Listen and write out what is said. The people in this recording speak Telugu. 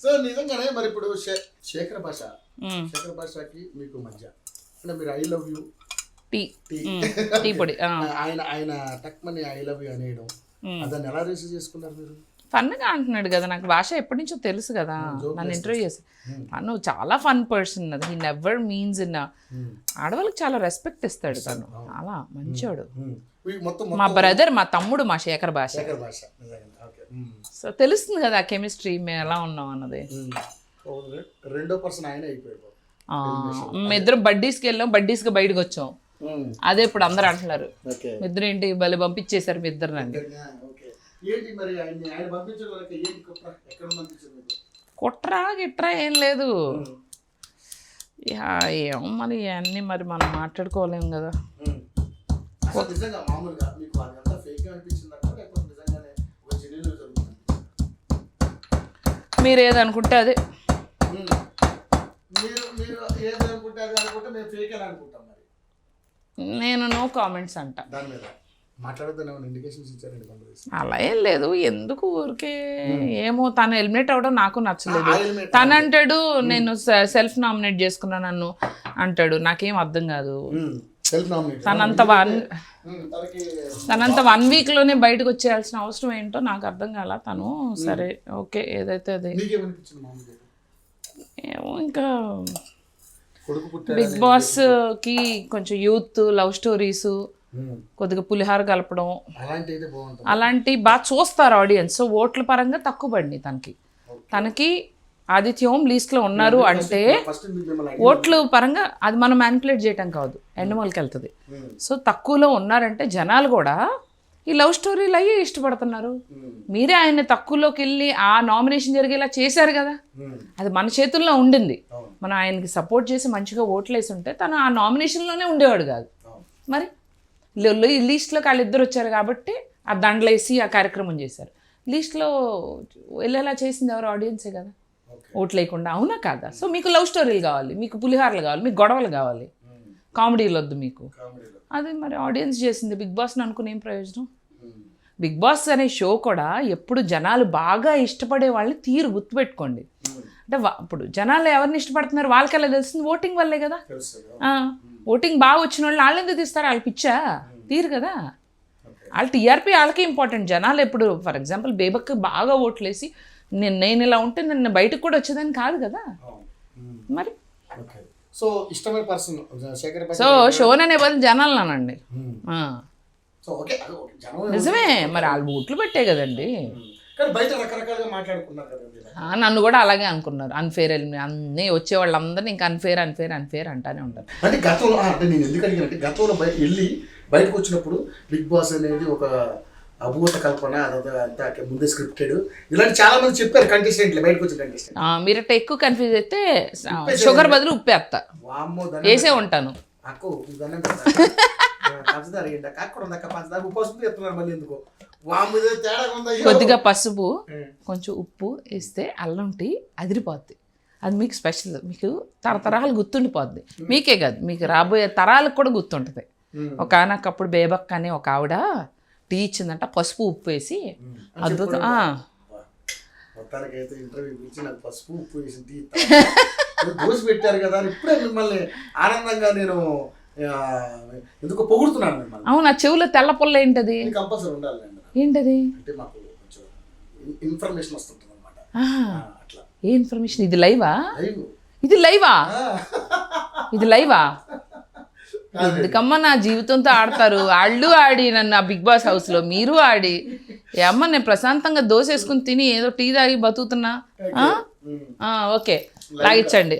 సో నిజంగానే మరి ఇప్పుడు శేఖర్ భాషకి మీకు మధ్య అంటే మీరు ఐ లవ్ యూ టీ పొడి ఆయన టక్మని ఐ లవ్ యూ అనేయడం దాన్ని ఎలా రిసీవ్ చేసుకున్నారు మీరు? ఫన్గా అంటున్నాడు కదా, నాకు భాష ఎప్పటి నుంచో తెలుసు కదా, నన్ను ఇంటర్వ్యూ చేసి తను చాలా ఫన్ పర్సన్ అది. హీ నెవర్ మీన్స్ ఇన్ ఆడవాళ్ళకి చాలా రెస్పెక్ట్ ఇస్తాడు తను, చాలా మంచోడు. మా బ్రదర్, మా తమ్ముడు, మా శేఖర్ భాష. సో తెలుస్తుంది కదా కెమిస్ట్రీ మేము ఎలా ఉన్నాం అన్నది. రెండో పర్సన్ ఆయన అయిపోయాడు. మేము ఇద్దరం బడ్డీస్కి వెళ్ళాం, బడ్డీస్కి బయటకు వచ్చాం. అదే ఇప్పుడు అందరు అంటున్నారు మీ ఇద్దరు ఏంటి భలే పంపించేశారు మీ ఇద్దరు నండి. కుట్రా గిట్రా ఏం లేదు, ఏమో మరి ఇవన్నీ మరి మనం మాట్లాడుకోలేము కదా. మీరు ఏదనుకుంటే అదే, నేను నో కామెంట్స్ అంట. అలా ఏం లేదు, ఎందుకు ఊరికే ఏమో తను ఎలిమినేట్ అవ్వడం నాకు నచ్చలేదు. తను అంటాడు నేను సెల్ఫ్ నామినేట్ చేసుకున్నా నన్ను అంటాడు, నాకేం అర్థం కాదు. తనంత 1 వీక్లోనే బయటకు వచ్చేయాల్సిన అవసరం ఏంటో నాకు అర్థం కాల. తను సరే ఓకే ఏదైతే అది. ఏమో ఇంకా బిగ్ బాస్కి కొంచెం యూత్ లవ్ స్టోరీస్ కొద్దిగా పులిహార కలపడం అలాంటి బాగా చూస్తారు ఆడియన్స్. సో ఓట్ల పరంగా తక్కువ పడినాయి తనకి ఆదిత్య ఓం లీస్ట్లో ఉన్నారు అంటే ఓట్లు పరంగా అది మనం మ్యానిపులేట్ చేయటం కాదు, ఎండమూలకి వెళ్తుంది. సో తక్కువలో ఉన్నారంటే జనాలు కూడా ఈ లవ్ స్టోరీలు అయ్యి ఇష్టపడుతున్నారు. మీరే ఆయన తక్కువలోకి వెళ్ళి ఆ నామినేషన్ జరిగేలా చేశారు కదా, అది మన చేతుల్లో ఉండింది. మనం ఆయనకి సపోర్ట్ చేసి మంచిగా ఓట్లు వేసి ఉంటే తను ఆ నామినేషన్లోనే ఉండేవాడు కాదు. మరి లీస్ట్లోకి వాళ్ళిద్దరు వచ్చారు కాబట్టి ఆ దండలేసి ఆ కార్యక్రమం చేశారు. లీస్ట్లో వెళ్ళేలా చేసింది ఎవరు? ఆడియన్సే కదా, ఓట్లు లేకుండా. అవునా కాదా? సో మీకు లవ్ స్టోరీలు కావాలి, మీకు పులిహారలు కావాలి, మీకు గొడవలు కావాలి, కామెడీలు వద్దు మీకు. అది మరి ఆడియన్స్ చేసింది. బిగ్ బాస్ని అనుకుని ఏం ప్రయోజనం? బిగ్ బాస్ అనే షో కూడా ఎప్పుడు జనాలు బాగా ఇష్టపడే వాళ్ళని తీరు గుర్తుపెట్టుకోండి. అంటే ఇప్పుడు జనాలు ఎవరిని ఇష్టపడుతున్నారు వాళ్ళకి ఎలా తెలుస్తుంది? ఓటింగ్ వల్లే కదా. ఓటింగ్ బాగా వచ్చిన వాళ్ళు ఎందుకు తీస్తారు? వాళ్ళు పిచ్చా తీరు కదా. వాళ్ళు టీఆర్పీ వాళ్ళకే ఇంపార్టెంట్. జనాలు ఎప్పుడు ఫర్ ఎగ్జాంపుల్ బేబక్ బాగా ఓట్లేసి నేను ఇలా ఉంటే నన్ను బయటకు కూడా వచ్చేదని కాదు కదా మరి. సో ఇష్టమైన పర్సన్ శేఖర్ భాష. సో షోన్ అనే బదులు జనాలు అనండి. నిజమే, మరి వాళ్ళు ఓట్లు పెట్టే కదండి. నన్ను కూడా అలాగే అనుకున్నారు. అన్ఫేర్ అన్నీ వచ్చే వాళ్ళందరినీ ఇంకా అన్ఫేర్ అంటానే ఉంటారు. అంటే గతంలో అంటే నేను ఎందుకు అడిగానంటే గతంలో బయటకు వచ్చినప్పుడు బిగ్ బాస్ అనేది ఒక అభూత కల్పన, అదంతా ముందే స్క్రిప్టెడ్ ఇలాంటి చాలా మంది చెప్పారు కంటెస్టెంట్లు, బయటకు వచ్చిన కంటెస్టెంట్. మీరట్ట ఎక్కువ కన్ఫ్యూజ్ అయితే షుగర్ బదులు ఉప్పేస్తా వేసే ఉంటాను. కొద్దిగా పసుపు కొంచెం ఉప్పు వేస్తే అల్లం టీ అదిరిపోద్ది. అది మీకు స్పెషల్, మీకు తరతరాలు గుర్తుండిపోద్ది. మీకే కాదు, మీకు రాబోయే తరాలకు కూడా గుర్తుంటుంది. ఒకనొకప్పుడు బేబక్ అనే ఒక ఆవిడ టీ ఇచ్చిందంట, పసుపు ఉప్పు వేసి అద్భుతం. పెట్టారు కదా ఇప్పుడే మిమ్మల్ని ఆనందంగా నేను ఎందుకో పొగుడుతున్నాను. అవును, ఆ చెవులో తెల్ల పొల్ల ఏంటది? కంపల్సరీ ఉండాలి. ఏంటది? అంటే మాకు కొంచెం ఇన్ఫర్మేషన్ వస్తుంటుంది అన్నమాట. అట్లా ఏ ఇన్ఫర్మేషన్? ఇది లైవా? ఇది లైవా? ఎందుకమ్మా నా జీవితంతో ఆడతారు? వాళ్ళు ఆడి నన్ను ఆ బిగ్ బాస్ హౌస్లో, మీరు ఆడి అమ్మ నేను ప్రశాంతంగా దోశ వేసుకుని తిని ఏదో టీ తాగి బతుకుతున్నా. ఓకే లాగిచ్చండి.